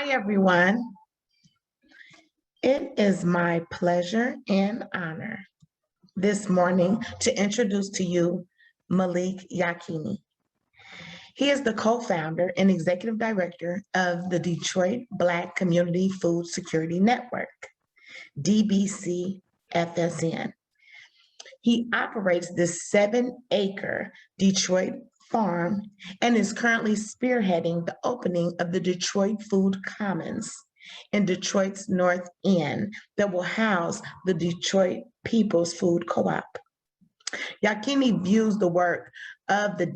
Hi, everyone. It is my pleasure and honor this morning to introduce to you Malik Yakini. He is the co-founder and executive director of the Detroit Black Community Food Security Network, DBCFSN. He operates this 7-acre Detroit farm and is currently spearheading the opening of the Detroit Food Commons in Detroit's North End that will house the Detroit People's Food Co-op. Yakini views the work of the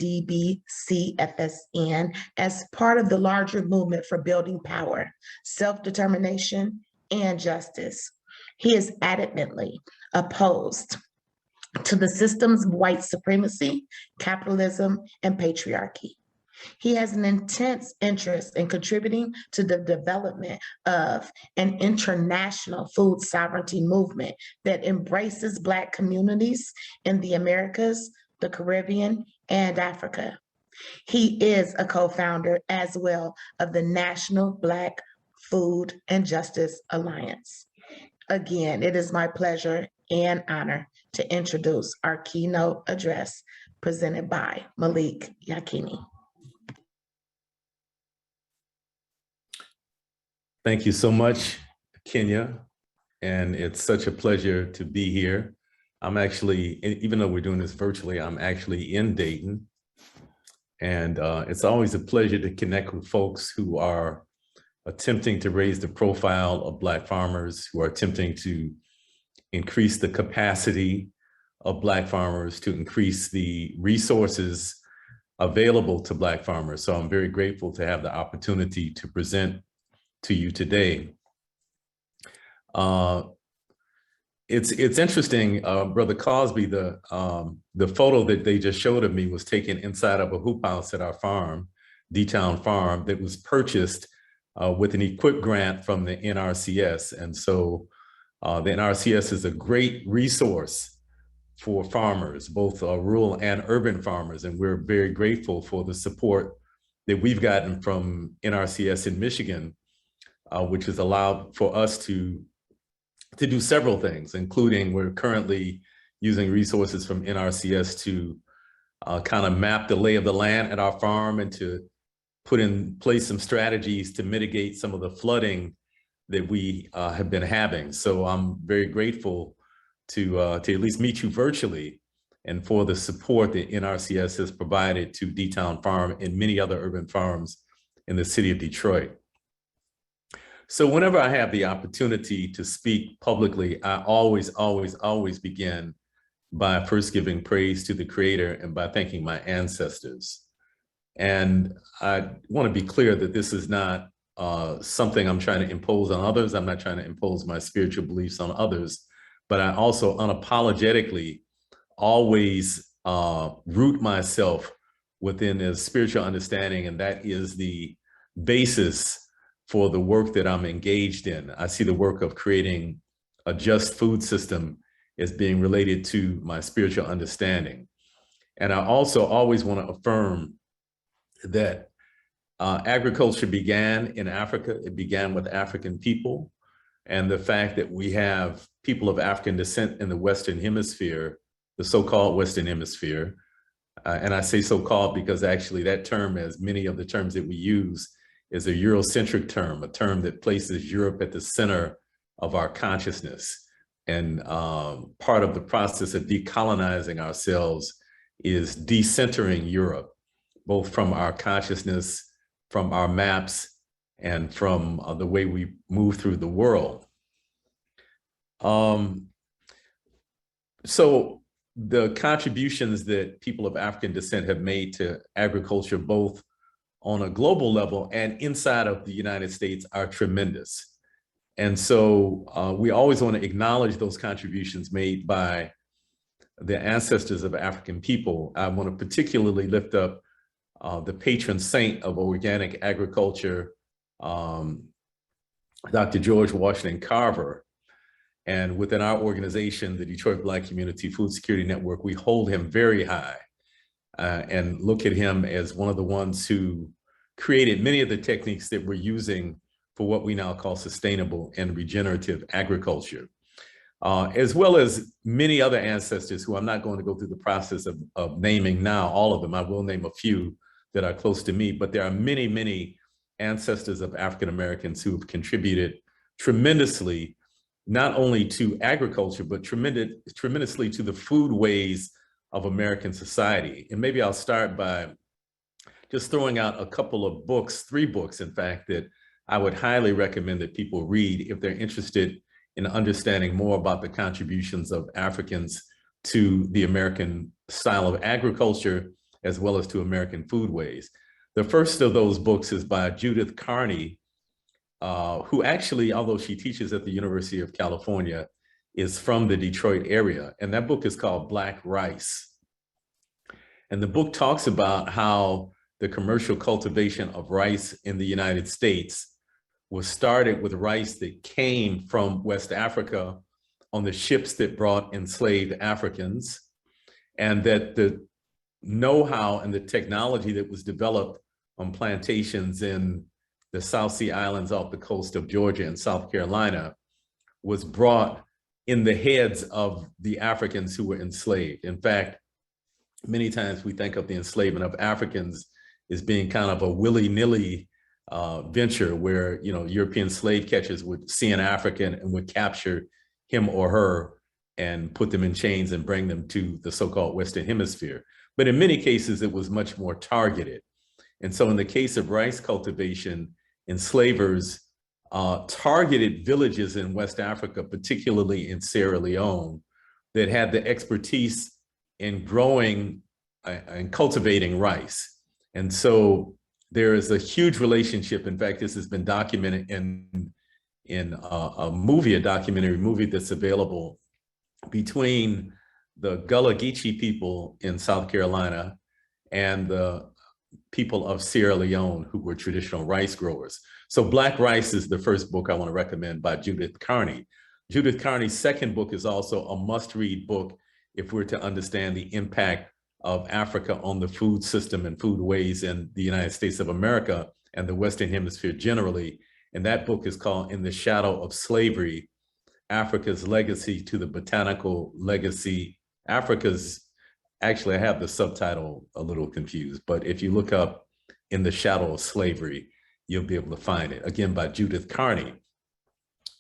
DBCFSN as part of the larger movement for building power, self-determination, and justice. He is adamantly opposed to the systems of white supremacy, capitalism, and patriarchy. He has an intense interest in contributing to the development of an international food sovereignty movement that embraces Black communities in the Americas, the Caribbean, and Africa. He is a co-founder as well of the National Black Food and Justice Alliance. Again, it is my pleasure and honor to introduce our keynote address presented by Malik Yakini. Thank you so much, Kenya, and it's such a pleasure to be here. I'm actually, even though we're doing this virtually, I'm actually in Dayton, and it's always a pleasure to connect with folks who are attempting to raise the profile of Black farmers, who are attempting to increase the capacity of Black farmers, to increase the resources available to Black farmers. So I'm very grateful to have the opportunity to present to you today. It's interesting, Brother Cosby, the photo that they just showed of me was taken inside of a hoop house at our farm, D-Town Farm, that was purchased with an equip grant from the NRCS. And so the NRCS is a great resource for farmers, both rural and urban farmers. And we're very grateful for the support that we've gotten from NRCS in Michigan, which has allowed for us to do several things, including we're currently using resources from NRCS to kind of map the lay of the land at our farm and to put in place some strategies to mitigate some of the flooding that we have been having. So I'm very grateful to at least meet you virtually and for the support that NRCS has provided to D-Town Farm and many other urban farms in the city of Detroit. So whenever I have the opportunity to speak publicly, I always begin by first giving praise to the Creator and by thanking my ancestors. And I want to be clear that this is not something I'm trying to impose on others. I'm not trying to impose my spiritual beliefs on others, but I also unapologetically always root myself within a spiritual understanding, and that is the basis for the work that I'm engaged in. I see the work of creating a just food system as being related to my spiritual understanding. And I also always want to affirm that agriculture began in Africa. It began with African people. And the fact that we have people of African descent in the Western Hemisphere, the so-called Western Hemisphere, and I say so-called because actually that term, as many of the terms that we use, is a Eurocentric term, a term that places Europe at the center of our consciousness. And part of the process of decolonizing ourselves is decentering Europe, both from our consciousness, from our maps, and from the way we move through the world. So the contributions that people of African descent have made to agriculture, both on a global level and inside of the United States, are tremendous. And so we always want to acknowledge those contributions made by the ancestors of African people. I want to particularly lift up the patron saint of organic agriculture, Dr. George Washington Carver. And within our organization, the Detroit Black Community Food Security Network, we hold him very high and look at him as one of the ones who created many of the techniques that we're using for what we now call sustainable and regenerative agriculture, as well as many other ancestors who I'm not going to go through the process of naming now, all of them. I will name a few that are close to me, but there are many, many ancestors of African Americans who have contributed tremendously, not only to agriculture, but tremendously to the foodways of American society. And maybe I'll start by just throwing out a couple of books, 3 books, in fact, that I would highly recommend that people read if they're interested in understanding more about the contributions of Africans to the American style of agriculture, as well as to American foodways. The first of those books is by Judith Carney, who actually, although she teaches at the University of California, is from the Detroit area. And that book is called Black Rice. And the book talks about how the commercial cultivation of rice in the United States was started with rice that came from West Africa on the ships that brought enslaved Africans, and that the know-how and the technology that was developed on plantations in the South Sea Islands off the coast of Georgia and South Carolina was brought in the heads of the Africans who were enslaved. In fact, many times we think of the enslavement of Africans as being kind of a willy-nilly venture where, you know, European slave catchers would see an African and would capture him or her and put them in chains and bring them to the so-called Western Hemisphere. But in many cases, it was much more targeted. And so in the case of rice cultivation, enslavers targeted villages in West Africa, particularly in Sierra Leone, that had the expertise in growing and cultivating rice. And so there is a huge relationship. In fact, this has been documented in a documentary movie that's available, between the Gullah Geechee people in South Carolina and the people of Sierra Leone who were traditional rice growers. So Black Rice is the first book I want to recommend by Judith Carney. Judith Carney's second book is also a must-read book if we're to understand the impact of Africa on the food system and foodways in the United States of America and the Western Hemisphere generally. And that book is called In the Shadow of Slavery, Africa's Legacy to the Botanical Legacy. Actually, I have the subtitle a little confused, but if you look up In the Shadow of Slavery, you'll be able to find it, again, by Judith Carney.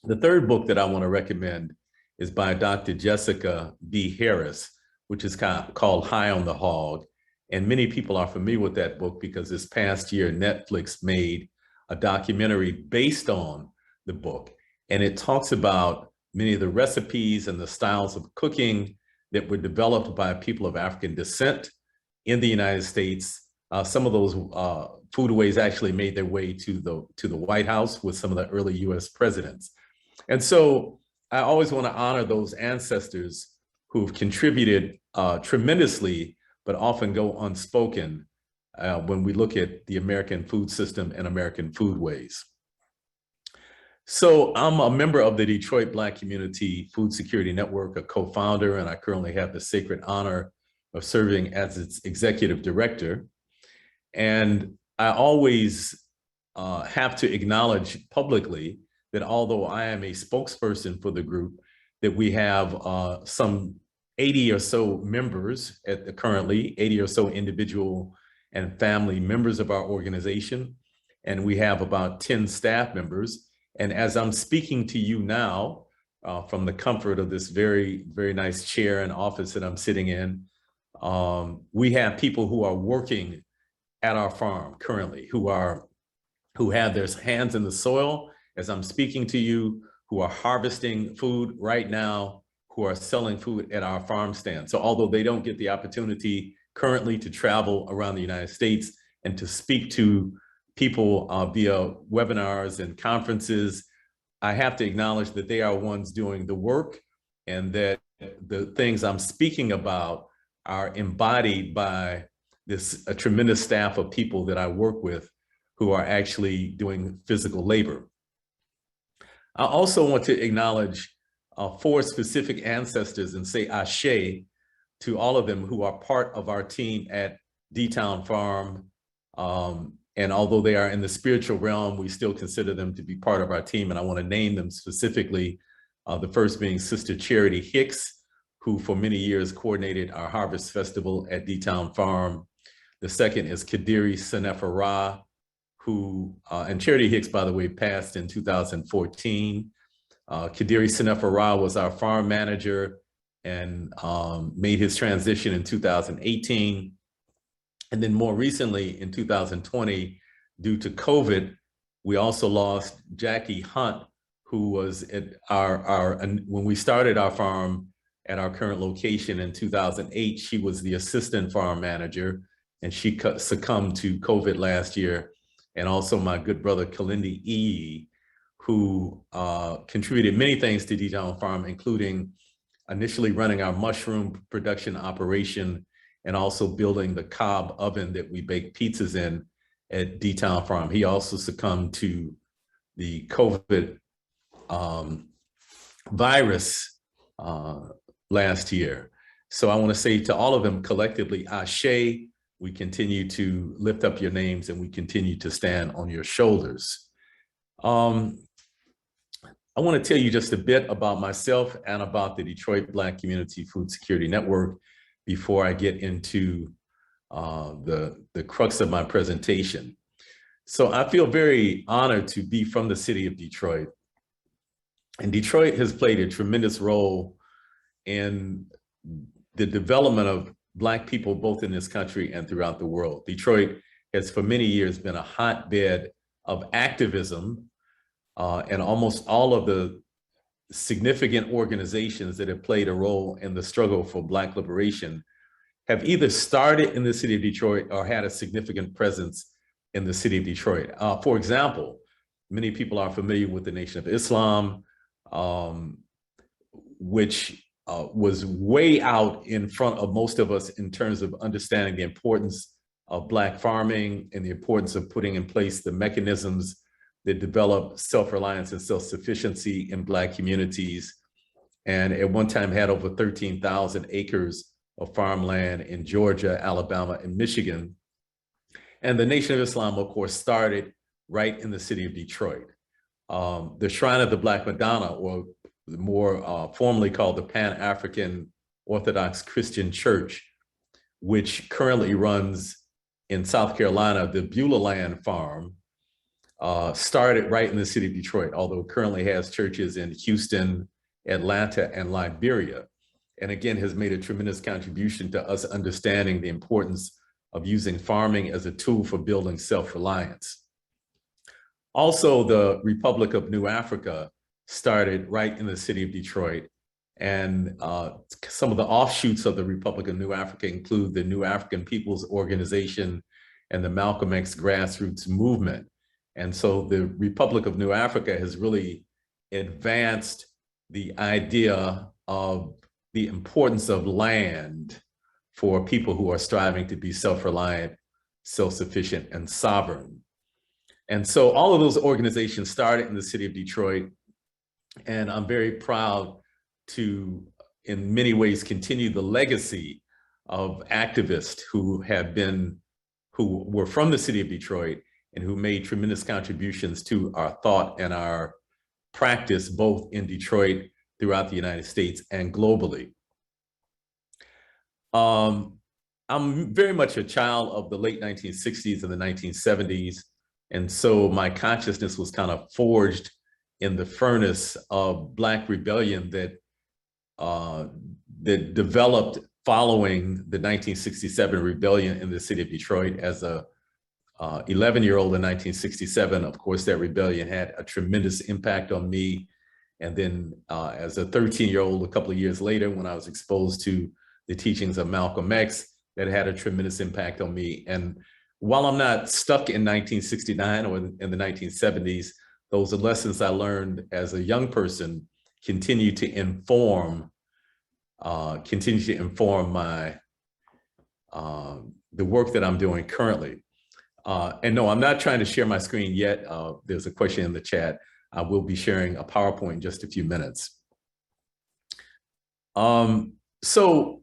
The third book that I want to recommend is by Dr. Jessica B. Harris, which is called High on the Hog. And many people are familiar with that book because this past year, Netflix made a documentary based on the book. And it talks about many of the recipes and the styles of cooking that were developed by people of African descent in the United States. Some of those foodways actually made their way to the White House with some of the early US presidents. And so I always want to honor those ancestors who've contributed tremendously, but often go unspoken when we look at the American food system and American foodways. So I'm a member of the Detroit Black Community Food Security Network, a co-founder, and I currently have the sacred honor of serving as its executive director. And I always have to acknowledge publicly that although I am a spokesperson for the group, that we have some 80 or so members currently, 80 or so individual and family members of our organization. And we have about 10 staff members. And as I'm speaking to you now, from the comfort of this very, very nice chair and office that I'm sitting in, we have people who are working at our farm currently, who have their hands in the soil as I'm speaking to you, who are harvesting food right now, who are selling food at our farm stand. So although they don't get the opportunity currently to travel around the United States and to speak to people via webinars and conferences, I have to acknowledge that they are ones doing the work, and that the things I'm speaking about are embodied by a tremendous staff of people that I work with who are actually doing physical labor. I also want to acknowledge 4 specific ancestors and say ashe to all of them who are part of our team at D-Town Farm And although they are in the spiritual realm, we still consider them to be part of our team. And I want to name them specifically, the first being Sister Charity Hicks, who for many years coordinated our Harvest Festival at D-Town Farm. The second is Kadiri Senefara, who, and Charity Hicks, by the way, passed in 2014. Kadiri Senefara was our farm manager and made his transition in 2018. And then more recently in 2020, due to COVID, we also lost Jackie Hunt, who was at when we started our farm at our current location in 2008, she was the assistant farm manager, and she succumbed to COVID last year. And also my good brother, Kalindi E, who contributed many things to D-Town Farm, including initially running our mushroom production operation and also building the cob oven that we bake pizzas in at D-Town Farm. He also succumbed to the COVID virus last year. So I want to say to all of them collectively, Ashe, we continue to lift up your names and we continue to stand on your shoulders. I want to tell you just a bit about myself and about the Detroit Black Community Food Security Network before I get into the crux of my presentation. So I feel very honored to be from the city of Detroit. And Detroit has played a tremendous role in the development of Black people, both in this country and throughout the world. Detroit has for many years been a hotbed of activism, and almost all of the significant organizations that have played a role in the struggle for Black liberation have either started in the city of Detroit or had a significant presence in the city of Detroit. For example, many people are familiar with the Nation of Islam, which was way out in front of most of us in terms of understanding the importance of Black farming and the importance of putting in place the mechanisms that develop self-reliance and self-sufficiency in Black communities. And at one time had over 13,000 acres of farmland in Georgia, Alabama, and Michigan. And the Nation of Islam, of course, started right in the city of Detroit. The Shrine of the Black Madonna, or more formally called the Pan-African Orthodox Christian Church, which currently runs in South Carolina, the Beulah Land Farm, started right in the city of Detroit, although it currently has churches in Houston, Atlanta, and Liberia. And again, has made a tremendous contribution to us understanding the importance of using farming as a tool for building self-reliance. Also, the Republic of New Africa started right in the city of Detroit. And some of the offshoots of the Republic of New Africa include the New African People's Organization and the Malcolm X grassroots movement. And so the Republic of New Africa has really advanced the idea of the importance of land for people who are striving to be self-reliant, self-sufficient, and sovereign. And so all of those organizations started in the city of Detroit, and I'm very proud to, in many ways, continue the legacy of activists who were from the city of Detroit and who made tremendous contributions to our thought and our practice, both in Detroit, throughout the United States, and globally. I'm very much a child of the late 1960s and the 1970s. And so my consciousness was kind of forged in the furnace of Black rebellion that developed following the 1967 rebellion in the city of Detroit. As a 11-year-old in 1967, of course, that rebellion had a tremendous impact on me. And then as a 13-year-old, a couple of years later, when I was exposed to the teachings of Malcolm X, that had a tremendous impact on me. And while I'm not stuck in 1969 or in the 1970s, those lessons I learned as a young person continue to inform my the work that I'm doing currently. And no, I'm not trying to share my screen yet. There's a question in the chat. I will be sharing a PowerPoint in just a few minutes. So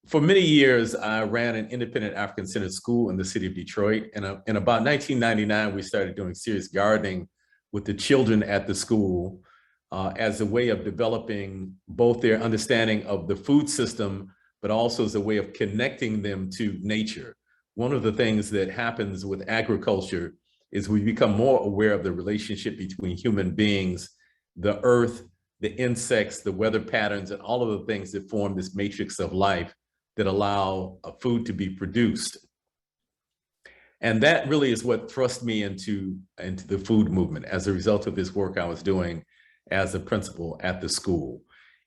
for many years, I ran an independent African-centered school in the city of Detroit. And in about 1999, we started doing serious gardening with the children at the school as a way of developing both their understanding of the food system, but also as a way of connecting them to nature. One of the things that happens with agriculture is we become more aware of the relationship between human beings, the earth, the insects, the weather patterns, and all of the things that form this matrix of life that allow food to be produced. And that really is what thrust me into the food movement as a result of this work I was doing as a principal at the school.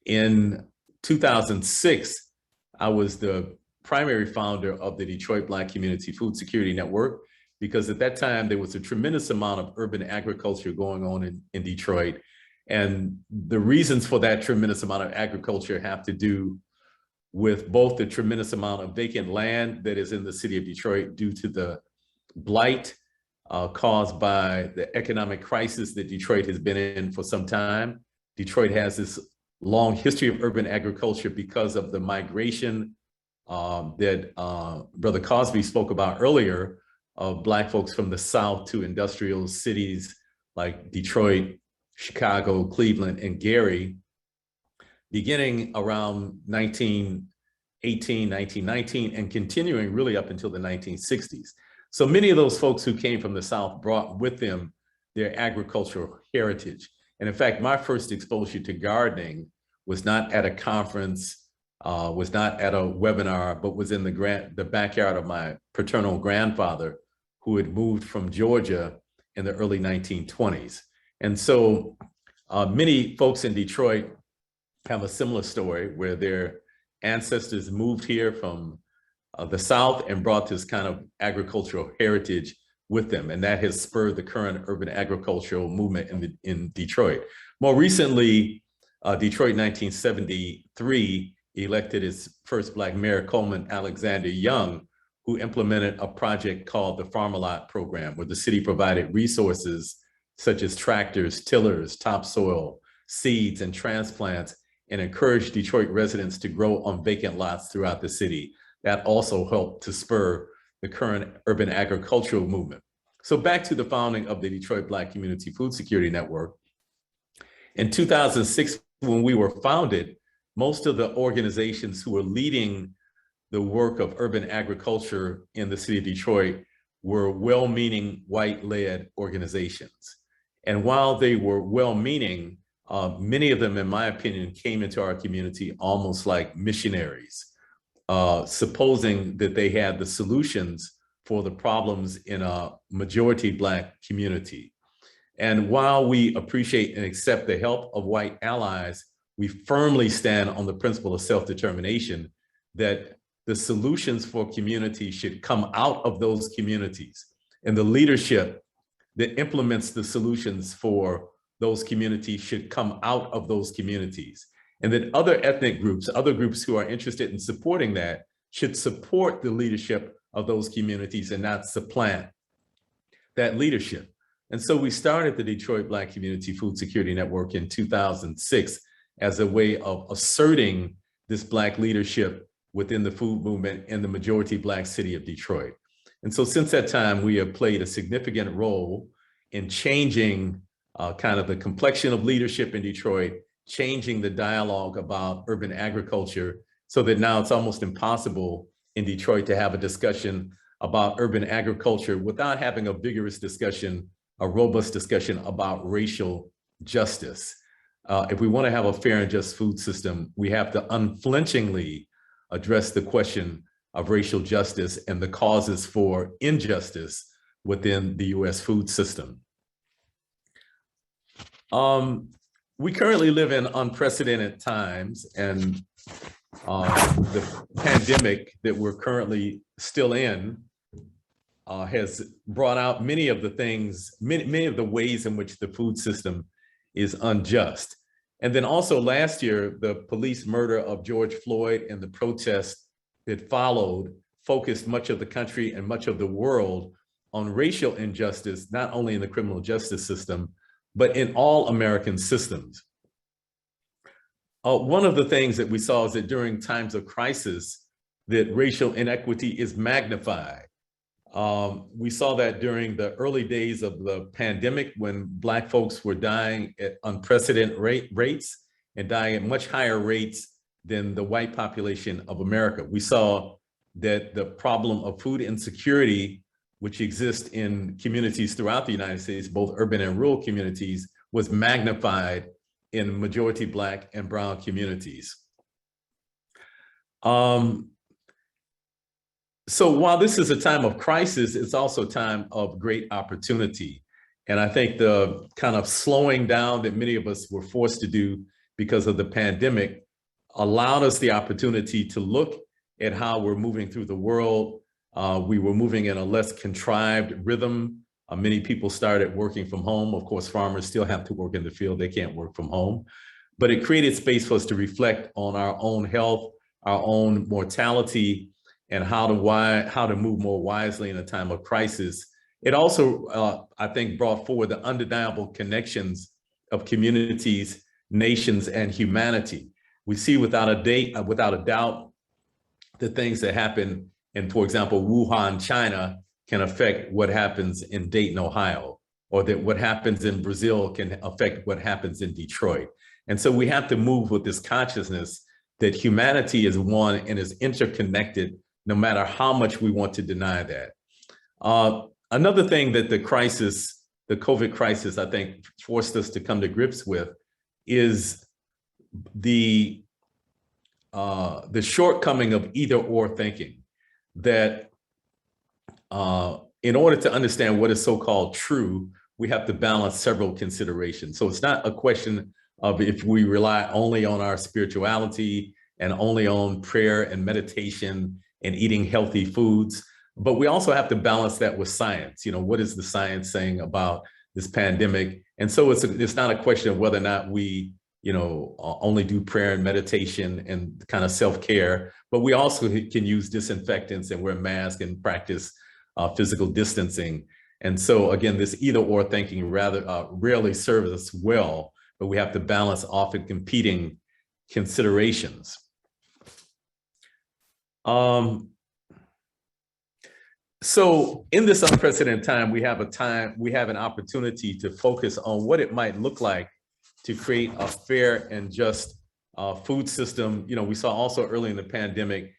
In 2006, I was the primary founder of the Detroit Black Community Food Security Network, because at that time there was a tremendous amount of urban agriculture going on in Detroit. And the reasons for that tremendous amount of agriculture have to do with both the tremendous amount of vacant land that is in the city of Detroit due to the blight caused by the economic crisis that Detroit has been in for some time. Detroit has this long history of urban agriculture because of the migration that Brother Cosby spoke about earlier of Black folks from the South to industrial cities like Detroit, Chicago, Cleveland, and Gary, beginning around 1918, 1919, and continuing really up until the 1960s. So many of those folks who came from the South brought with them their agricultural heritage. And in fact, my first exposure to gardening was not at a conference, was not at a webinar, but was in the backyard of my paternal grandfather, who had moved from Georgia in the early 1920s. And so many folks in Detroit have a similar story where their ancestors moved here from the South and brought this kind of agricultural heritage with them. And that has spurred the current urban agricultural movement in Detroit. More recently, Detroit 1973 elected its first Black mayor, Coleman Alexander Young, who implemented a project called the Farm-A-Lot program, where the city provided resources such as tractors, tillers, topsoil, seeds, and transplants, and encouraged Detroit residents to grow on vacant lots throughout the city. That also helped to spur the current urban agricultural movement. So back to the founding of the Detroit Black Community Food Security Network. In 2006, when we were founded, most of the organizations who were leading the work of urban agriculture in the city of Detroit were well-meaning white-led organizations. And while they were well-meaning, many of them, in my opinion, came into our community almost like missionaries, supposing that they had the solutions for the problems in a majority Black community. And while we appreciate and accept the help of white allies, we firmly stand on the principle of self-determination, that the solutions for community should come out of those communities, and the leadership that implements the solutions for those communities should come out of those communities. And that other ethnic groups, other groups who are interested in supporting that, should support the leadership of those communities and not supplant that leadership. And so we started the Detroit Black Community Food Security Network in 2006 as a way of asserting this Black leadership within the food movement in the majority Black city of Detroit. And so since that time, we have played a significant role in changing kind of the complexion of leadership in Detroit, changing the dialogue about urban agriculture, so that now it's almost impossible in Detroit to have a discussion about urban agriculture without having a vigorous discussion, a robust discussion about racial justice. If we want to have a fair and just food system, we have to unflinchingly address the question of racial justice and the causes for injustice within the US food system. We currently live in unprecedented times, and the pandemic that we're currently still in has brought out many of the things, many of the ways in which the food system is unjust. And then also last year, the police murder of George Floyd and the protests that followed focused much of the country and much of the world on racial injustice, not only in the criminal justice system, but in all American systems. One of the things that we saw is that during times of crisis, that racial inequity is magnified. We saw that during the early days of the pandemic when Black folks were dying at unprecedented rates and dying at much higher rates than the white population of America. We saw that the problem of food insecurity, which exists in communities throughout the United States, both urban and rural communities, was magnified in majority Black and brown communities. So while this is a time of crisis, it's also a time of great opportunity. And I think the kind of slowing down that many of us were forced to do because of the pandemic allowed us the opportunity to look at how we're moving through the world. We were moving in a less contrived rhythm. Many people started working from home. Of course, farmers still have to work in the field. They can't work from home. But it created space for us to reflect on our own health, our own mortality, and how to move more wisely in a time of crisis. It also, I think, brought forward the undeniable connections of communities, nations, and humanity. We see without a doubt, the things that happen in, for example, Wuhan, China, can affect what happens in Dayton, Ohio, or that what happens in Brazil can affect what happens in Detroit. And so we have to move with this consciousness that humanity is one and is interconnected, no matter how much we want to deny that. Another thing that the COVID crisis, I think, forced us to come to grips with is the shortcoming of either or thinking, that in order to understand what is so-called true, we have to balance several considerations. So it's not a question of if we rely only on our spirituality and only on prayer and meditation and eating healthy foods, but we also have to balance that with science. You know, what is the science saying about this pandemic? And so it's not a question of whether or not we, you know, only do prayer and meditation and kind of self-care, but we also can use disinfectants and wear masks and practice physical distancing. And so again, this either or thinking rarely serves us well, but we have to balance often competing considerations. So in this unprecedented time, we have an opportunity to focus on what it might look like to create a fair and just food system. You know, we saw also early in the pandemic,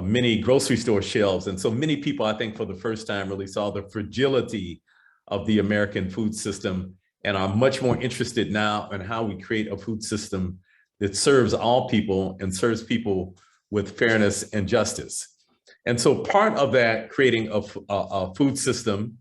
many grocery store shelves. And so many people, I think for the first time, really saw the fragility of the American food system and are much more interested now in how we create a food system that serves all people and serves people with fairness and justice. And so part of that, creating a food system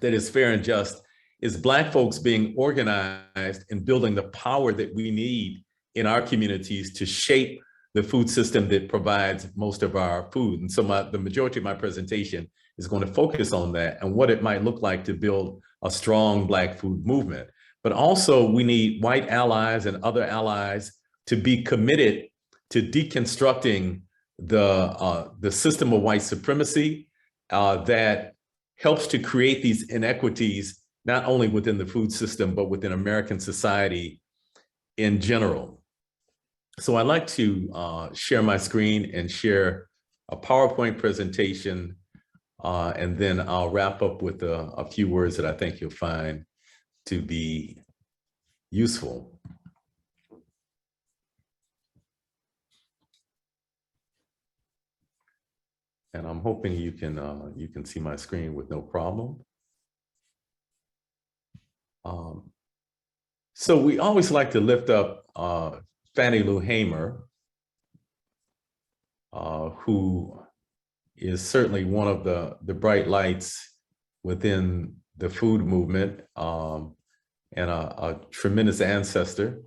that is fair and just, is Black folks being organized and building the power that we need in our communities to shape the food system that provides most of our food. And so the majority of my presentation is going to focus on that and what it might look like to build a strong Black food movement. But also we need white allies and other allies to be committed to deconstructing the system of white supremacy that helps to create these inequities, not only within the food system, but within American society in general. So I'd like to share my screen and share a PowerPoint presentation, and then I'll wrap up with a few words that I think you'll find to be useful. And I'm hoping you can see my screen with no problem. So we always like to lift up Fannie Lou Hamer, who is certainly one of the bright lights within the food movement, and a tremendous ancestor.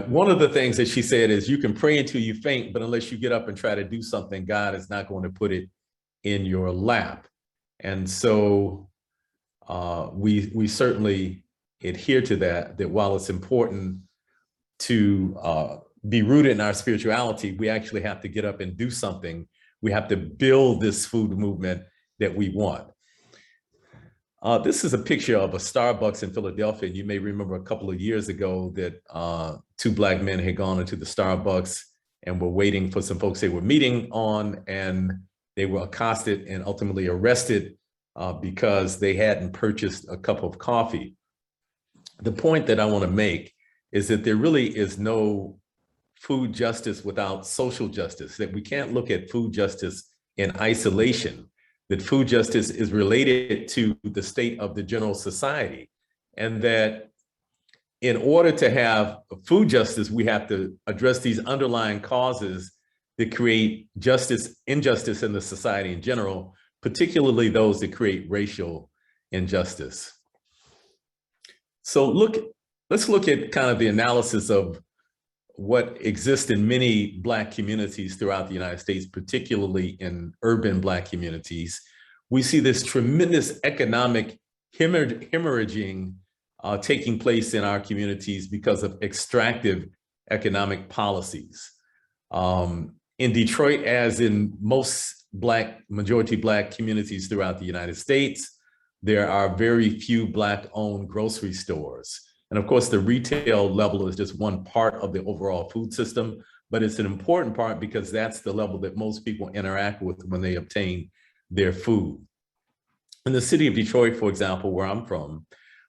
One of the things that she said is, you can pray until you faint, but unless you get up and try to do something, God is not going to put it in your lap. And so we certainly adhere to that while it's important to be rooted in our spirituality, we actually have to get up and do something. We have to build this food movement that we want. This is a picture of a Starbucks in Philadelphia. You may remember a couple of years ago that two Black men had gone into the Starbucks and were waiting for some folks they were meeting on, and they were accosted and ultimately arrested because they hadn't purchased a cup of coffee. The point that I want to make is that there really is no food justice without social justice, that we can't look at food justice in isolation, that food justice is related to the state of the general society, and that in order to have food justice, we have to address these underlying causes that create injustice in the society in general, particularly those that create racial injustice. So let's look at kind of the analysis of what exists in many Black communities throughout the United States, particularly in urban Black communities. We see this tremendous economic hemorrhaging taking place in our communities because of extractive economic policies. In Detroit, as in most majority Black communities throughout the United States, there are very few Black-owned grocery stores. And of course, the retail level is just one part of the overall food system, but it's an important part because that's the level that most people interact with when they obtain their food. In the city of Detroit, for example, where I'm from,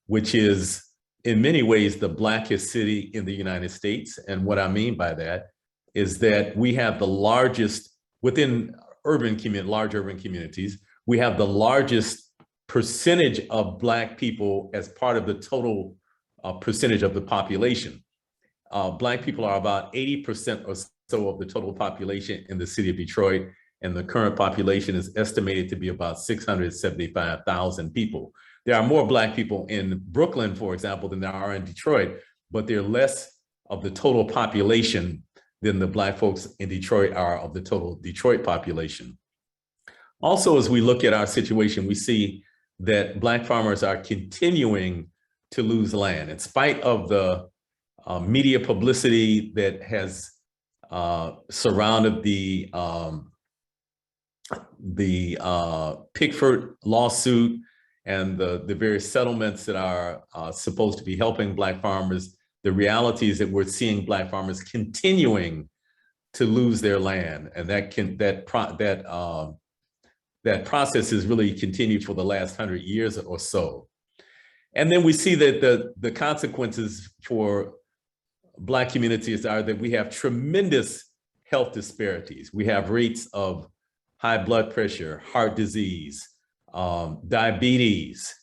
which is in many ways the Blackest city in the United States. And what I mean by that is that we have the largest, within large urban communities, we have the largest percentage of Black people as part of the total percentage of the population. Black people are about 80% or so of the total population in the city of Detroit, and the current population is estimated to be about 675,000 people. There are more Black people in Brooklyn, for example, than there are in Detroit, but they're less of the total population than the Black folks in Detroit are of the total Detroit population. Also, as we look at our situation, we see that Black farmers are continuing to lose land in spite of the media publicity that has surrounded the Pickford lawsuit and the various settlements that are supposed to be helping Black farmers. The reality is that we're seeing Black farmers continuing to lose their land, and that process has really continued for the last 100 years or so. And then we see that the consequences for Black communities are that we have tremendous health disparities. We have rates of high blood pressure, heart disease, diabetes,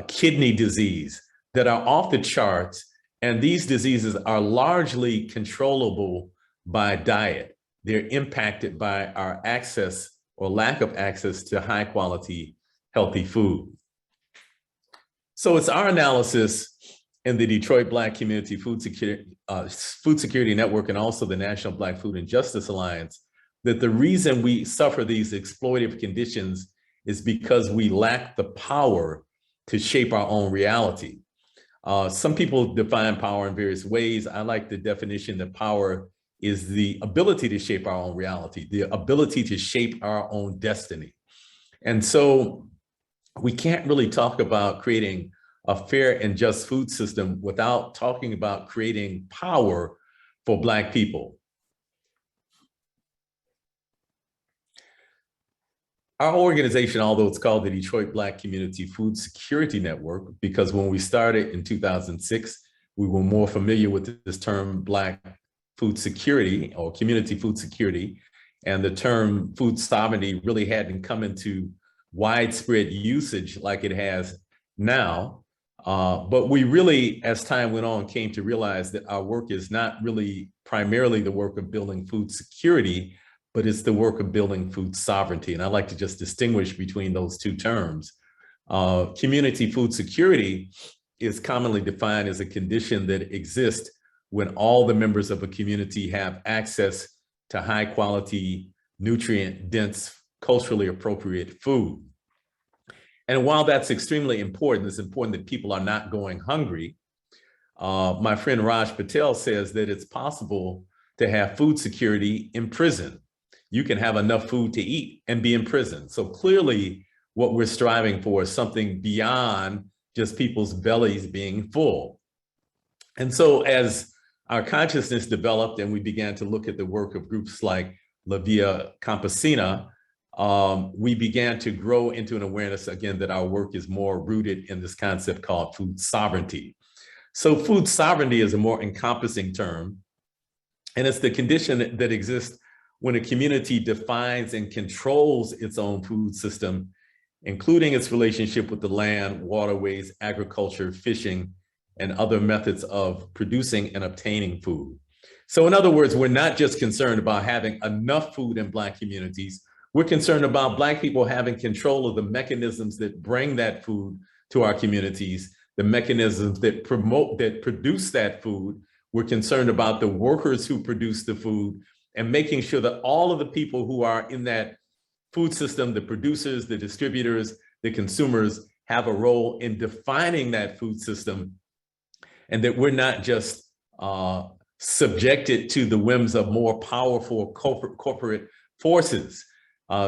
kidney disease that are off the charts. And these diseases are largely controllable by diet. They're impacted by our access or lack of access to high quality, healthy food. So it's our analysis in the Detroit Black Community Food Security Network and also the National Black Food and Justice Alliance that the reason we suffer these exploitative conditions is because we lack the power to shape our own reality. Some people define power in various ways. I like the definition that power is the ability to shape our own reality, the ability to shape our own destiny. And so we can't really talk about creating a fair and just food system without talking about creating power for Black people. Our organization, although it's called the Detroit Black Community Food Security Network, because when we started in 2006, we were more familiar with this term Black food security or community food security, and the term food sovereignty really hadn't come into widespread usage like it has now. But we really, as time went on, came to realize that our work is not really primarily the work of building food security, but it's the work of building food sovereignty. And I like to just distinguish between those two terms. Community food security is commonly defined as a condition that exists when all the members of a community have access to high quality, nutrient dense, culturally appropriate food. And while that's extremely important, it's important that people are not going hungry. My friend Raj Patel says that it's possible to have food security in prison. You can have enough food to eat and be in prison. So clearly what we're striving for is something beyond just people's bellies being full. And so as our consciousness developed and we began to look at the work of groups like La Via Campesina, we began to grow into an awareness, again, that our work is more rooted in this concept called food sovereignty. So food sovereignty is a more encompassing term, and it's the condition that exists when a community defines and controls its own food system, including its relationship with the land, waterways, agriculture, fishing, and other methods of producing and obtaining food. So in other words, we're not just concerned about having enough food in Black communities, we're concerned about Black people having control of the mechanisms that bring that food to our communities, the mechanisms that produce that food. We're concerned about the workers who produce the food and making sure that all of the people who are in that food system, the producers, the distributors, the consumers, have a role in defining that food system, and that we're not just subjected to the whims of more powerful corporate forces.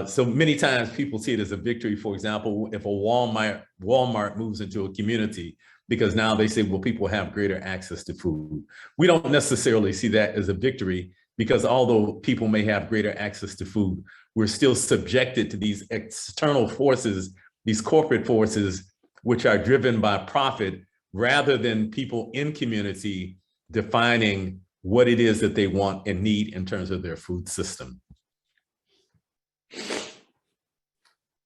So many times people see it as a victory, for example, if a Walmart moves into a community, because now they say, well, people have greater access to food. We don't necessarily see that as a victory, because although people may have greater access to food, we're still subjected to these external forces, these corporate forces, which are driven by profit, rather than people in community defining what it is that they want and need in terms of their food system.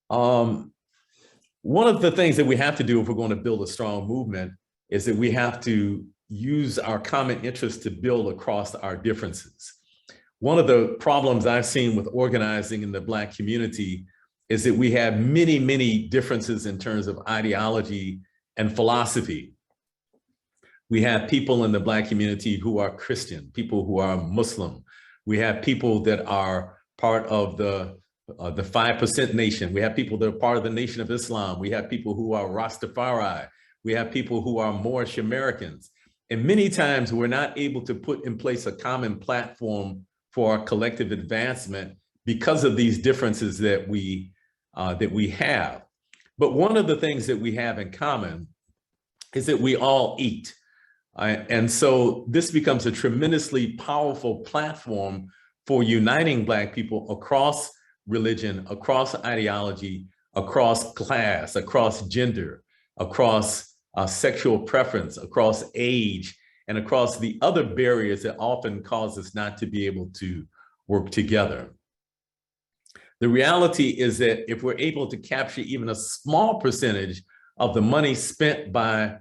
One of the things that we have to do if we're going to build a strong movement is that we have to use our common interests to build across our differences. One of the problems I've seen with organizing in the Black community is that we have many, many differences in terms of ideology and philosophy. We have people in the Black community who are Christian, people who are Muslim. We have people that are part of the 5% nation. We have people that are part of the Nation of Islam. We have people who are Rastafari. We have people who are Moorish Americans. And many times we're not able to put in place a common platform for our collective advancement because of these differences that we have. But one of the things that we have in common is that we all eat. And so this becomes a tremendously powerful platform for uniting Black people across religion, across ideology, across class, across gender, across sexual preference, across age, and across the other barriers that often cause us not to be able to work together. The reality is that if we're able to capture even a small percentage of the money spent by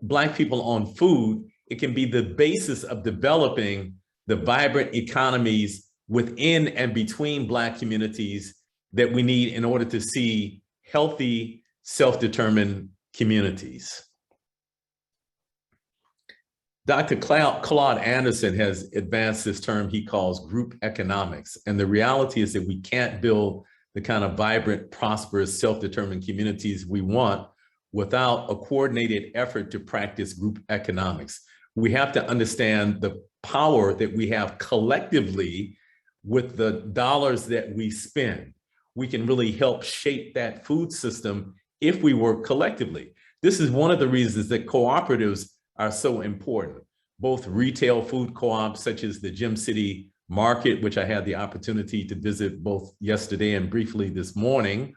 Black people on food, it can be the basis of developing the vibrant economies within and between Black communities that we need in order to see healthy, self-determined communities. Dr. Claude Anderson has advanced this term he calls group economics. And the reality is that we can't build the kind of vibrant, prosperous, self-determined communities we want without a coordinated effort to practice group economics. We have to understand the power that we have collectively with the dollars that we spend. We can really help shape that food system if we work collectively. This is one of the reasons that cooperatives are so important. Both retail food co-ops such as the Gem City Market, which I had the opportunity to visit both yesterday and briefly this morning,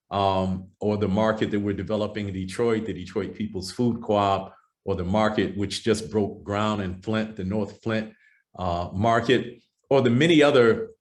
or the market that we're developing in Detroit, the Detroit People's Food Co-op, or the market which just broke ground in Flint, the North Flint market, or the many other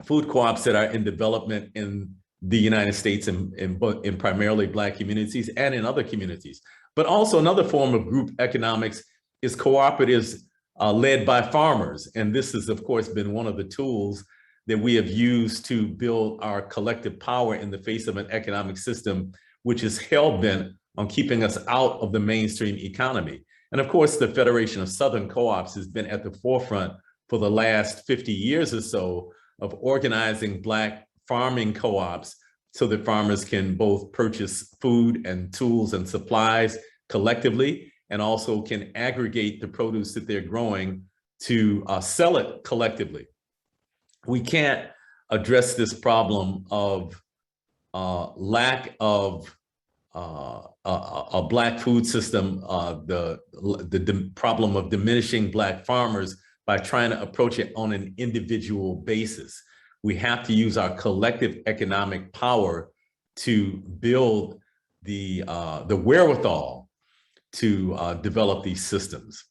food co-ops that are in development in the United States in primarily Black communities and in other communities. But also another form of group economics is cooperatives led by farmers. And this has, of course, been one of the tools that we have used to build our collective power in the face of an economic system which is hell-bent on keeping us out of the mainstream economy. And of course, the Federation of Southern Co-ops has been at the forefront for the last 50 years or so of organizing Black farming co-ops so that farmers can both purchase food and tools and supplies collectively, and also can aggregate the produce that they're growing to sell it collectively. We can't address this problem of lack of a Black food system, the problem of diminishing Black farmers by trying to approach it on an individual basis. We have to use our collective economic power to build the wherewithal to develop these systems.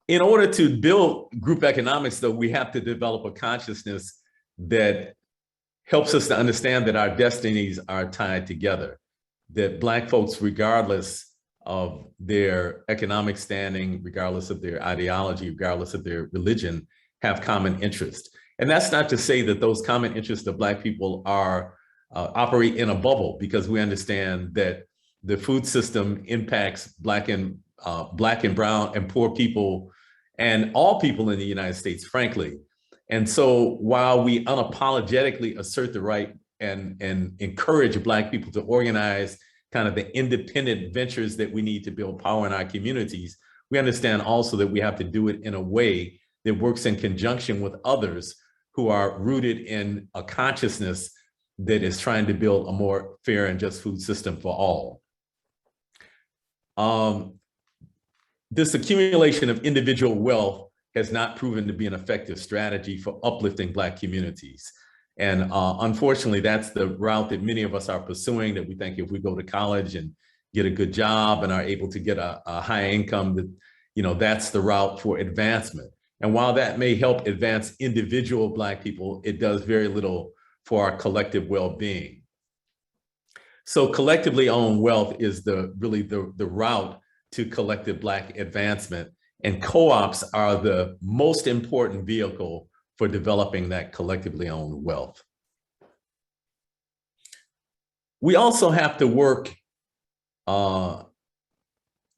In order to build group economics, though, we have to develop a consciousness that helps us to understand that our destinies are tied together, that Black folks, regardless of their economic standing, regardless of their ideology, regardless of their religion, have common interests. And that's not to say that those common interests of Black people are operate in a bubble, because we understand that the food system impacts Black and brown and poor people and all people in the United States, frankly. And so while we unapologetically assert the right and encourage Black people to organize kind of the independent ventures that we need to build power in our communities, we understand also that we have to do it in a way that works in conjunction with others who are rooted in a consciousness that is trying to build a more fair and just food system for all. This accumulation of individual wealth has not proven to be an effective strategy for uplifting Black communities. And unfortunately, that's the route that many of us are pursuing, that we think if we go to college and get a good job and are able to get a high income, that, you know, that's the route for advancement. And while that may help advance individual Black people, it does very little for our collective well-being. So collectively owned wealth is really the route to collective Black advancement, and co-ops are the most important vehicle for developing that collectively owned wealth. We also have to work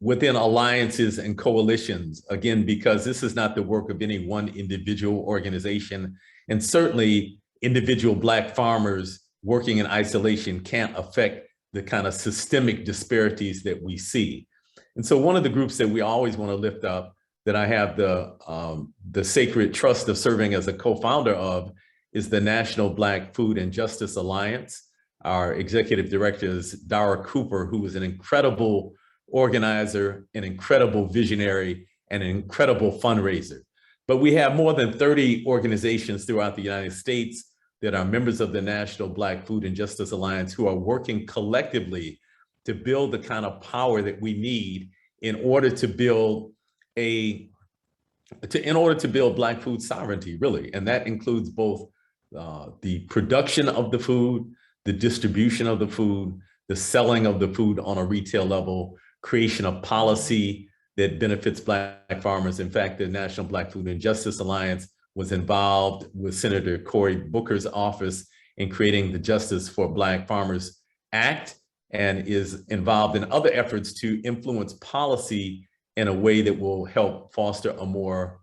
within alliances and coalitions, again, because this is not the work of any one individual organization, and certainly individual Black farmers working in isolation can't affect the kind of systemic disparities that we see. And so one of the groups that we always want to lift up, that I have the sacred trust of serving as a co-founder of, is the National Black Food and Justice Alliance. Our executive director is Dara Cooper, who is an incredible organizer, an incredible visionary, and an incredible fundraiser. But we have more than 30 organizations throughout the United States that are members of the National Black Food and Justice Alliance who are working collectively to build the kind of power that we need in order to build Black food sovereignty, really. And that includes both the production of the food, the distribution of the food, the selling of the food on a retail level, creation of policy that benefits Black farmers. In fact, the National Black Food and Justice Alliance was involved with Senator Cory Booker's office in creating the Justice for Black Farmers Act, and is involved in other efforts to influence policy in a way that will help foster a more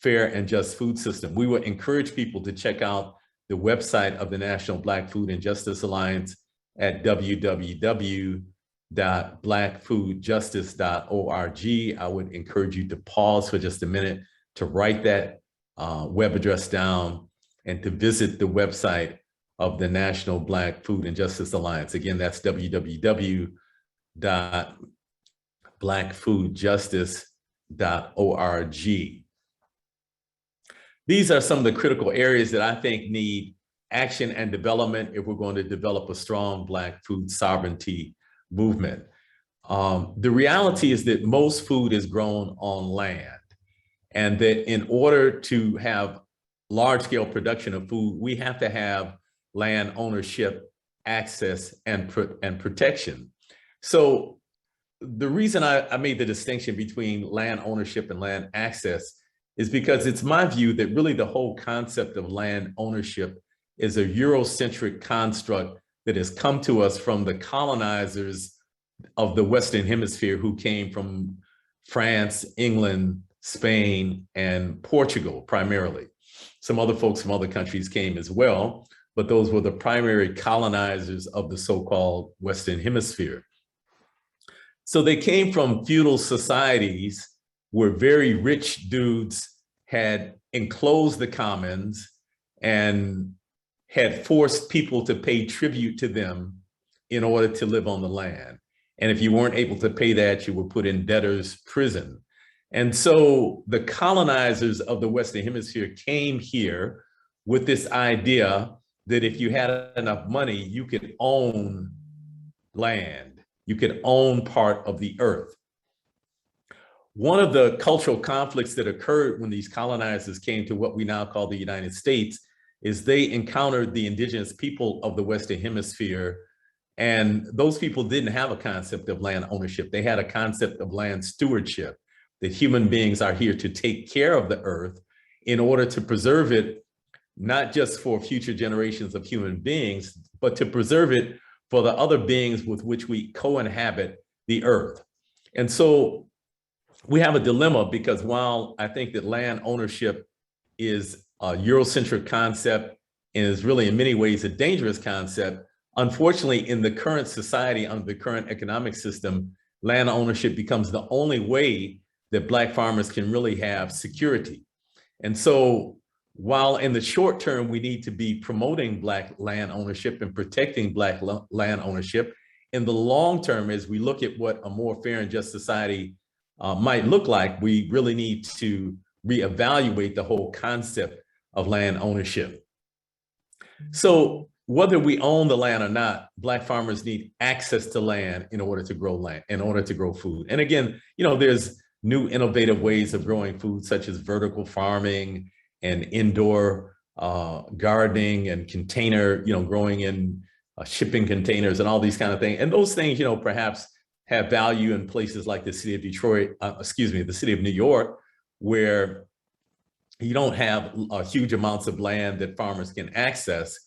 fair and just food system. We would encourage people to check out the website of the National Black Food and Justice Alliance at www.blackfoodjustice.org. I would encourage you to pause for just a minute to write that web address down and to visit the website of the National Black Food and Justice Alliance. Again, that's www.blackfoodjustice.org. These are some of the critical areas that I think need action and development if we're going to develop a strong Black food sovereignty movement. The reality is that most food is grown on land, and that in order to have large-scale production of food, we have to have land ownership, access, and protection. So the reason I made the distinction between land ownership and land access is because it's my view that really the whole concept of land ownership is a Eurocentric construct that has come to us from the colonizers of the Western Hemisphere who came from France, England, Spain, and Portugal primarily. Some other folks from other countries came as well, but those were the primary colonizers of the so-called Western Hemisphere. So they came from feudal societies where very rich dudes had enclosed the commons and had forced people to pay tribute to them in order to live on the land. And if you weren't able to pay that, you were put in debtor's prison. And so the colonizers of the Western Hemisphere came here with this idea that if you had enough money, you could own land, you could own part of the earth. One of the cultural conflicts that occurred when these colonizers came to what we now call the United States is they encountered the indigenous people of the Western Hemisphere, and those people didn't have a concept of land ownership. They had a concept of land stewardship, that human beings are here to take care of the earth in order to preserve it, not just for future generations of human beings, but to preserve it for the other beings with which we co-inhabit the earth. And so we have a dilemma, because while I think that land ownership is a Eurocentric concept and is really in many ways a dangerous concept, unfortunately, in the current society, under the current economic system, land ownership becomes the only way that Black farmers can really have security. And so while in the short term, we need to be promoting Black land ownership and protecting Black land ownership, in the long term, as we look at what a more fair and just society might look like, we really need to reevaluate the whole concept of land ownership. So whether we own the land or not, Black farmers need access to land in order to grow land, in order to grow food. And again, there's new innovative ways of growing food, such as vertical farming and indoor gardening and container, growing in shipping containers and all these kind of things. And those things, perhaps have value in places like the city of the city of New York, where you don't have huge amounts of land that farmers can access.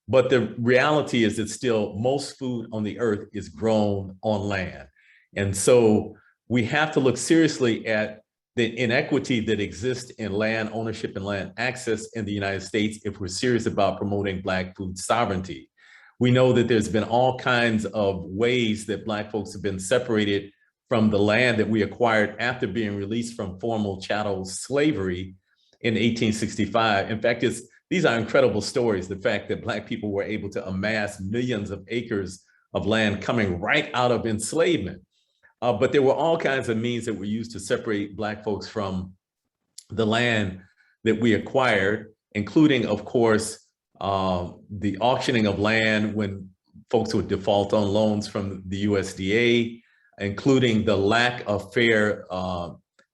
But the reality is that still most food on the earth is grown on land. And so we have to look seriously at the inequity that exists in land ownership and land access in the United States if we're serious about promoting Black food sovereignty. We know that there's been all kinds of ways that Black folks have been separated from the land that we acquired after being released from formal chattel slavery in 1865. In fact, these are incredible stories, the fact that Black people were able to amass millions of acres of land coming right out of enslavement. But there were all kinds of means that were used to separate Black folks from the land that we acquired, including, of course, the auctioning of land when folks would default on loans from the USDA, including the lack of fair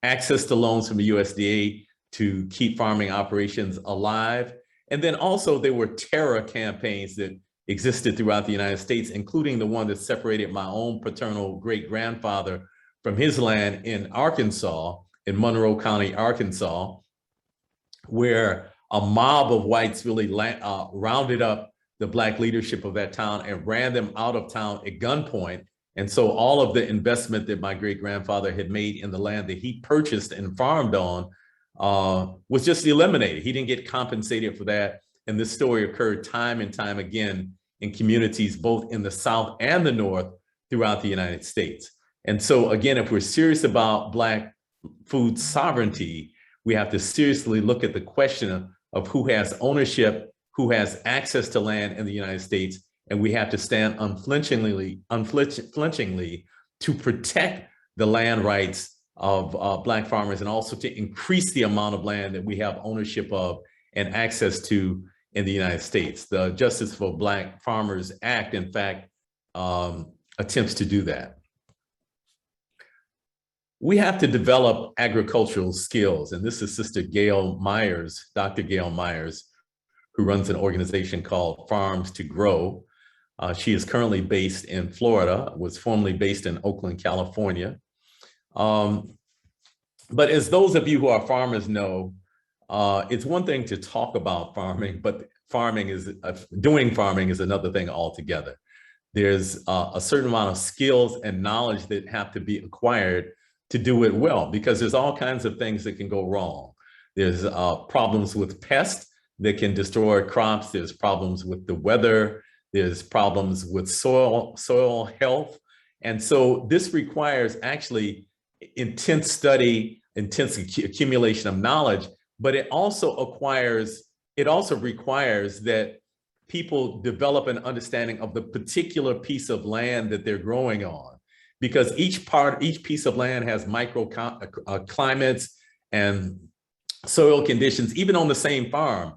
access to loans from the USDA to keep farming operations alive. And then also there were terror campaigns that existed throughout the United States, including the one that separated my own paternal great-grandfather from his land in Arkansas, in Monroe County, Arkansas, where a mob of whites really rounded up the Black leadership of that town and ran them out of town at gunpoint. And so all of the investment that my great-grandfather had made in the land that he purchased and farmed on was just eliminated. He didn't get compensated for that. And this story occurred time and time again in communities both in the South and the North throughout the United States. And so again, if we're serious about Black food sovereignty, we have to seriously look at the question of who has ownership, who has access to land in the United States, and we have to stand unflinchingly to protect the land rights of Black farmers, and also to increase the amount of land that we have ownership of and access to in the United States. The Justice for Black Farmers Act, in fact, attempts to do that. We have to develop agricultural skills, and this is Sister Gail Myers, Dr. Gail Myers, who runs an organization called Farms to Grow. She is currently based in Florida, was formerly based in Oakland, California. But as those of you who are farmers know, it's one thing to talk about farming, but doing farming is another thing altogether. There's a certain amount of skills and knowledge that have to be acquired to do it well, because there's all kinds of things that can go wrong. There's problems with pests that can destroy crops. There's problems with the weather. There's problems with soil health. And so this requires actually intense study, intense accumulation of knowledge, but it also requires that people develop an understanding of the particular piece of land that they're growing on, because each piece of land has climates and soil conditions. Even on the same farm,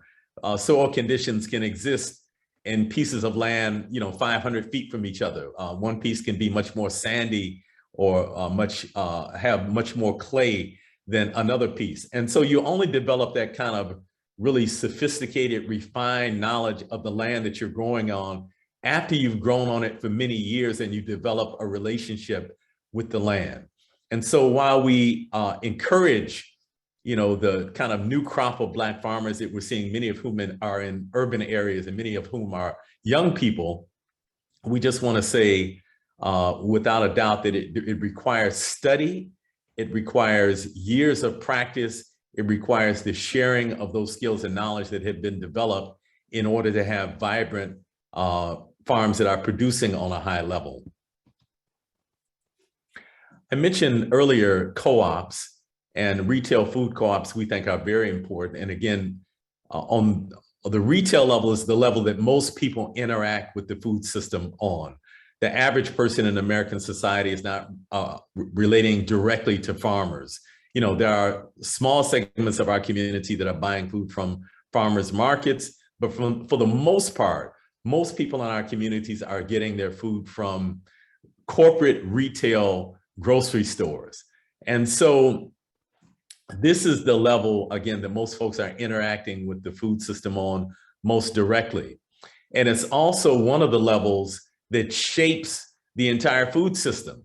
soil conditions can exist in pieces of land, 500 feet from each other. One piece can be much more sandy or have much more clay than another piece. And so you only develop that kind of really sophisticated, refined knowledge of the land that you're growing on after you've grown on it for many years and you develop a relationship with the land. And so while we encourage, the kind of new crop of Black farmers that we're seeing, many of whom are in urban areas and many of whom are young people, we just want to say without a doubt that it requires study, it requires years of practice, it requires the sharing of those skills and knowledge that have been developed in order to have vibrant farms that are producing on a high level. I mentioned earlier co-ops, and retail food co-ops we think are very important. And again, on the retail level is the level that most people interact with the food system on. The average person in American society is not relating directly to farmers. There are small segments of our community that are buying food from farmers markets, but for the most part, most people in our communities are getting their food from corporate retail grocery stores. And so this is the level, again, that most folks are interacting with the food system on most directly. And it's also one of the levels that shapes the entire food system.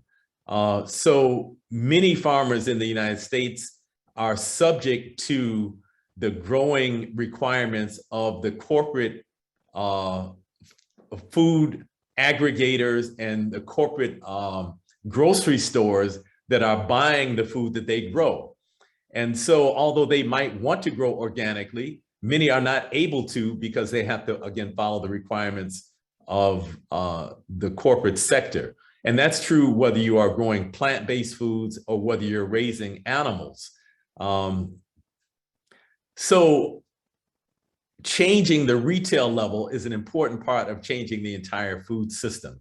So many farmers in the United States are subject to the growing requirements of the corporate food aggregators and the corporate grocery stores that are buying the food that they grow. And so although they might want to grow organically, many are not able to because they have to, again, follow the requirements of the corporate sector. And that's true whether you are growing plant-based foods or whether you're raising animals. So changing the retail level is an important part of changing the entire food system.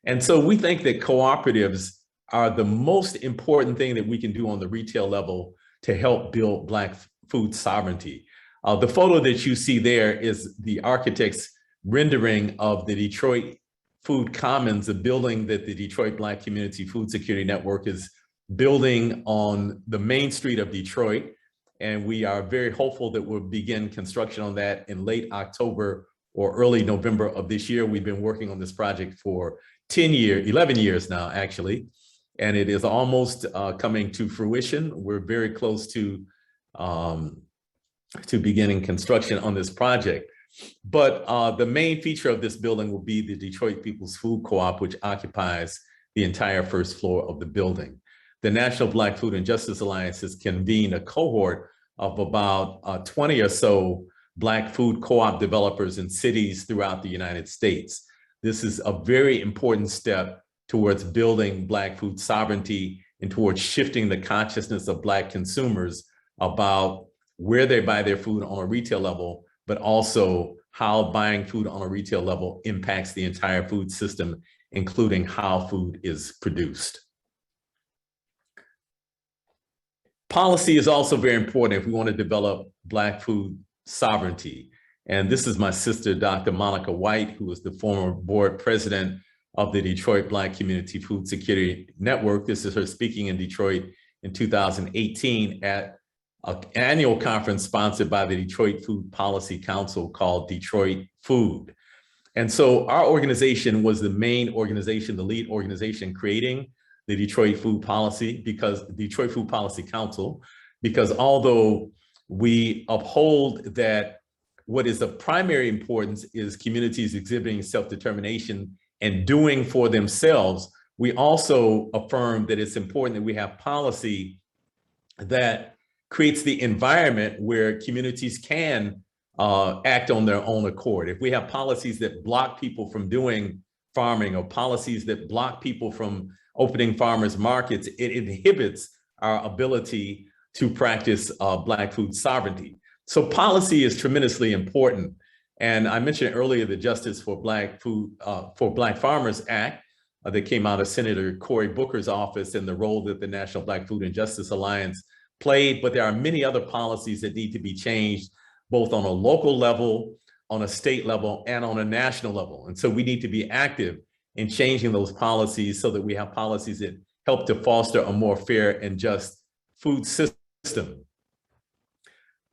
And so we think that cooperatives are the most important thing that we can do on the retail level to help build Black food sovereignty. The photo that you see there is the architect's rendering of the Detroit Food Commons, a building that the Detroit Black Community Food Security Network is building on the main street of Detroit. And we are very hopeful that we'll begin construction on that in late October or early November of this year. We've been working on this project for 11 years now, actually, and it is almost coming to fruition. We're very close to beginning construction on this project. But the main feature of this building will be the Detroit People's Food Co-op, which occupies the entire first floor of the building. The National Black Food and Justice Alliance has convened a cohort of about 20 or so Black food co-op developers in cities throughout the United States. This is a very important step towards building Black food sovereignty and towards shifting the consciousness of Black consumers about where they buy their food on a retail level, but also how buying food on a retail level impacts the entire food system, including how food is produced. Policy is also very important if we want to develop Black food sovereignty. And this is my sister, Dr. Monica White, who is the former board president of the Detroit Black Community Food Security Network. This is her speaking in Detroit in 2018 at an annual conference sponsored by the Detroit Food Policy Council called Detroit Food. And so our organization was the main organization, the lead organization creating the Detroit Food Policy, because Detroit Food Policy Council, because although we uphold that what is of primary importance is communities exhibiting self-determination and doing for themselves, we also affirm that it's important that we have policy that creates the environment where communities can act on their own accord. If we have policies that block people from doing farming or policies that block people from opening farmers markets, it inhibits our ability to practice Black food sovereignty. So policy is tremendously important. And I mentioned earlier the Justice for Black Farmers Act that came out of Senator Cory Booker's office, and the role that the National Black Food and Justice Alliance played. But there are many other policies that need to be changed, both on a local level, on a state level, and on a national level. And so we need to be active in changing those policies so that we have policies that help to foster a more fair and just food system.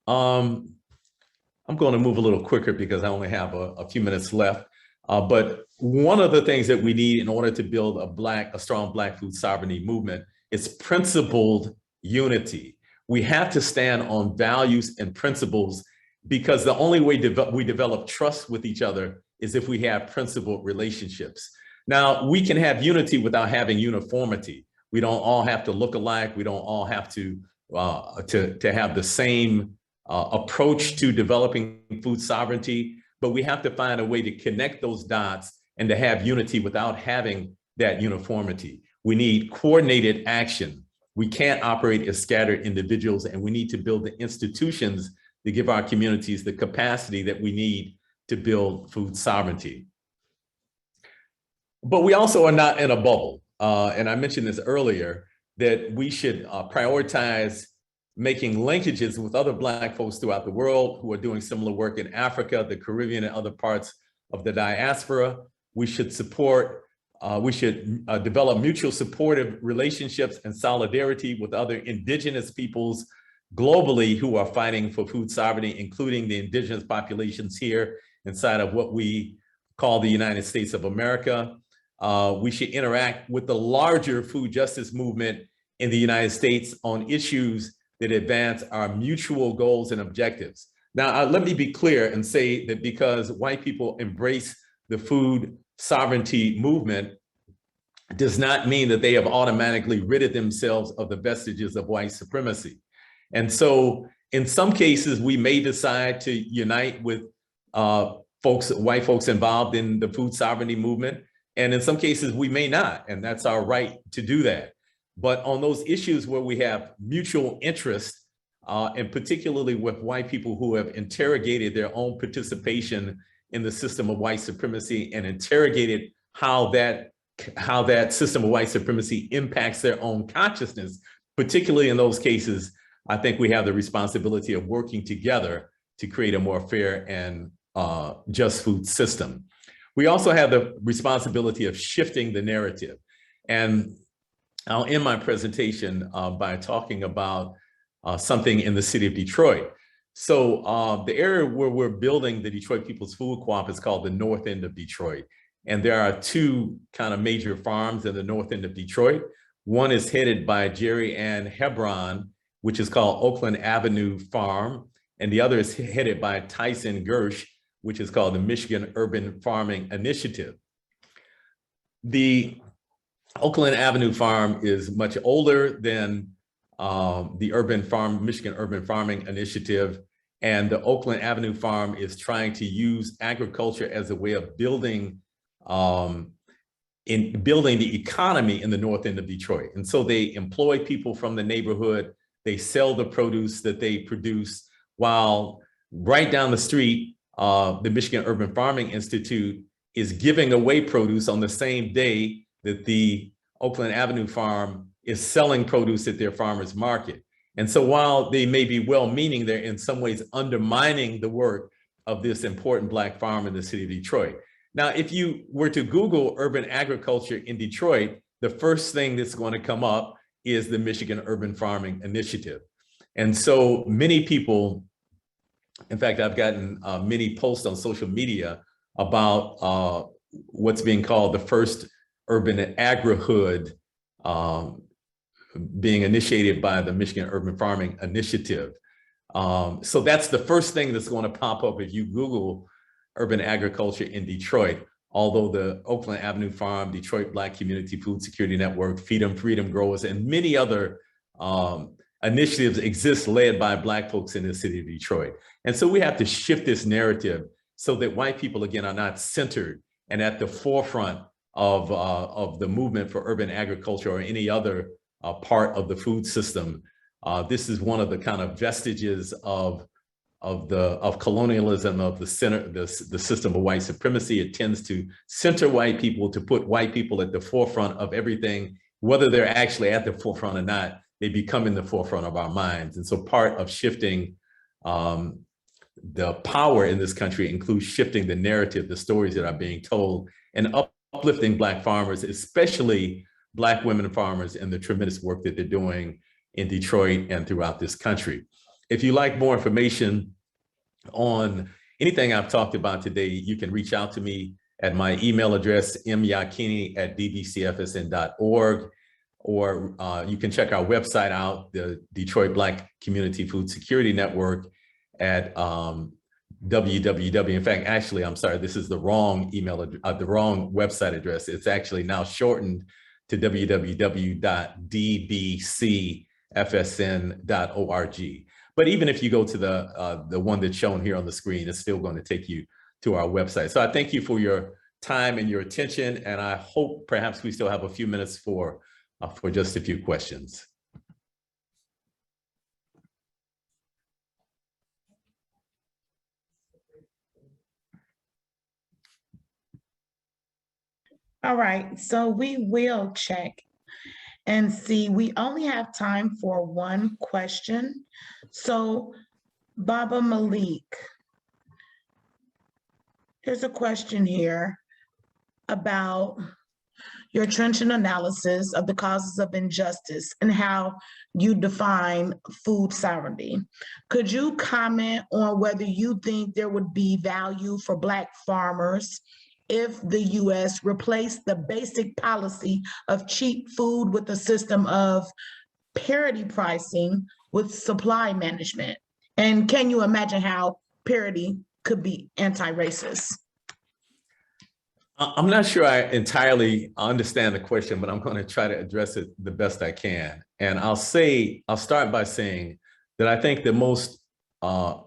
I'm going to move a little quicker because I only have a few minutes left. But one of the things that we need in order to build a strong Black food sovereignty movement is principled unity. We have to stand on values and principles, because the only way we develop trust with each other is if we have principled relationships. Now, we can have unity without having uniformity. We don't all have to look alike. We don't all have to have the same approach to developing food sovereignty, but we have to find a way to connect those dots and to have unity without having that uniformity. We need coordinated action. We can't operate as scattered individuals, and we need to build the institutions to give our communities the capacity that we need to build food sovereignty. But we also are not in a bubble. And I mentioned this earlier, that we should prioritize making linkages with other Black folks throughout the world who are doing similar work in Africa, the Caribbean, and other parts of the diaspora. We should develop mutual supportive relationships and solidarity with other indigenous peoples globally who are fighting for food sovereignty, including the indigenous populations here inside of what we call the United States of America. We should interact with the larger food justice movement in the United States on issues that advance our mutual goals and objectives. Now, let me be clear and say that because white people embrace the food sovereignty movement does not mean that they have automatically ridded themselves of the vestiges of white supremacy. And so in some cases, we may decide to unite with white folks involved in the food sovereignty movement. And in some cases, we may not, and that's our right to do that. But on those issues where we have mutual interest, and particularly with white people who have interrogated their own participation in the system of white supremacy and interrogated how that system of white supremacy impacts their own consciousness, particularly in those cases, I think we have the responsibility of working together to create a more fair and just food system. We also have the responsibility of shifting the narrative. And I'll end my presentation by talking about something in the city of Detroit. So the area where we're building the Detroit People's Food Co-op is called the North End of Detroit. And there are two kind of major farms in the North End of Detroit. One is headed by Jerry Ann Hebron, which is called Oakland Avenue Farm. And the other is headed by Tyson Gersh, which is called the Michigan Urban Farming Initiative. The Oakland Avenue Farm is much older than the Michigan Urban Farming Initiative. And the Oakland Avenue Farm is trying to use agriculture as a way of building the economy in the North End of Detroit. And so they employ people from the neighborhood, they sell the produce that they produce, while right down the street, the Michigan Urban Farming Institute is giving away produce on the same day that the Oakland Avenue Farm is selling produce at their farmers market. And so while they may be well-meaning, they're in some ways undermining the work of this important Black farm in the city of Detroit. Now, if you were to Google urban agriculture in Detroit, the first thing that's going to come up is the Michigan Urban Farming Initiative. And so many people, in fact, I've gotten many posts on social media about what's being called the first urban agri-hood being initiated by the Michigan Urban Farming Initiative. So that's the first thing that's going to pop up if you Google urban agriculture in Detroit, although the Oakland Avenue Farm, Detroit Black Community Food Security Network, Feed 'em Freedom Growers, and many other initiatives exist led by Black folks in the city of Detroit. And so we have to shift this narrative so that white people, again, are not centered and at the forefront of the movement for urban agriculture or any other part of the food system. This is one of the kind of vestiges of of colonialism, of the system of white supremacy. It tends to center white people, to put white people at the forefront of everything, whether they're actually at the forefront or not. They become in the forefront of our minds. And so part of shifting the power in this country includes shifting the narrative, the stories that are being told, and uplifting Black farmers, especially Black women farmers, and the tremendous work that they're doing in Detroit and throughout this country. If you like more information on anything I've talked about today, you can reach out to me at my email address, myakini@dbcfsn.org, or you can check our website out, the Detroit Black Community Food Security Network, at www. In fact, actually, I'm sorry, this is the wrong the wrong website address. It's actually now shortened to www.dbcfsn.org. But even if you go to the one that's shown here on the screen, it's still going to take you to our website. So I thank you for your time and your attention, and I hope perhaps we still have a few minutes for just a few questions. All right, so we will check and see. We only have time for one question. So Baba Malik, there's a question here about your trenchant analysis of the causes of injustice and how you define food sovereignty. Could you comment on whether you think there would be value for Black farmers if the US replaced the basic policy of cheap food with a system of parity pricing with supply management? And can you imagine how parity could be anti-racist? I'm not sure I entirely understand the question, but I'm going to try to address it the best I can. And I'll start by saying that I think the most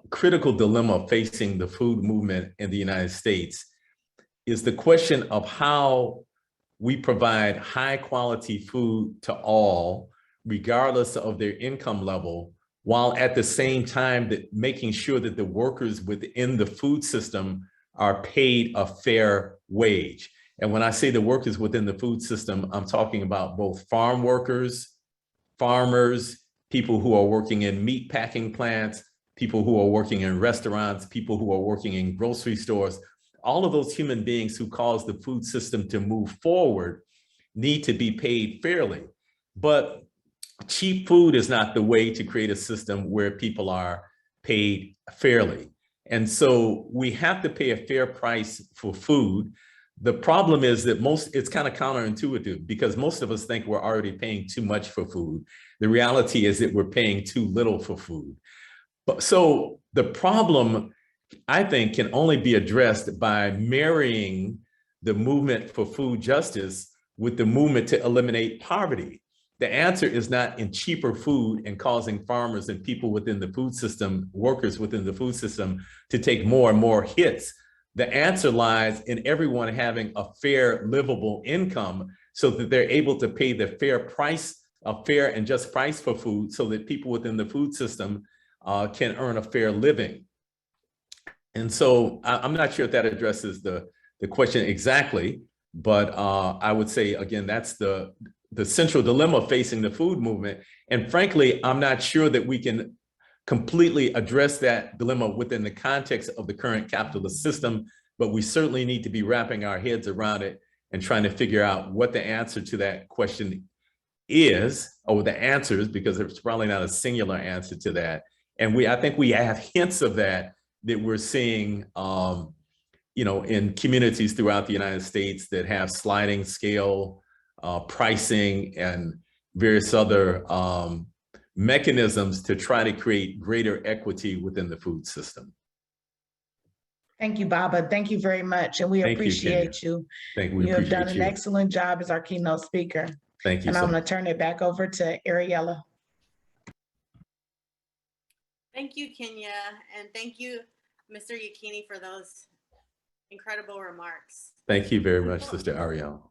critical dilemma facing the food movement in the United States is the question of how we provide high quality food to all, regardless of their income level, while at the same time that making sure that the workers within the food system are paid a fair wage. And when I say the workers within the food system, I'm talking about both farm workers, farmers, people who are working in meat packing plants, people who are working in restaurants, people who are working in grocery stores. All of those human beings who cause the food system to move forward need to be paid fairly. But cheap food is not the way to create a system where people are paid fairly. And so we have to pay a fair price for food. The problem is that it's kind of counterintuitive, because most of us think we're already paying too much for food. The reality is that we're paying too little for food. So the problem, I think, can only be addressed by marrying the movement for food justice with the movement to eliminate poverty. The answer is not in cheaper food and causing farmers and people within the food system, workers within the food system, to take more and more hits. The answer lies in everyone having a fair, livable income so that they're able to pay the fair price, a fair and just price for food, so that people within the food system can earn a fair living. And so I'm not sure if that addresses the question exactly, but I would say, again, that's the central dilemma facing the food movement. And frankly, I'm not sure that we can completely address that dilemma within the context of the current capitalist system, but we certainly need to be wrapping our heads around it and trying to figure out what the answer to that question is, or the answers, because there's probably not a singular answer to that. And I think we have hints of that we're seeing in communities throughout the United States that have sliding scale pricing and various other mechanisms to try to create greater equity within the food system. Thank you, Baba. Thank you very much. And we appreciate you. You have done an excellent job as our keynote speaker. Thank you. And I'm going to turn it back over to Ariella. Thank you, Kenya. And thank you, Mr. Yakini, for those incredible remarks. Thank you very much, Sister Ariel.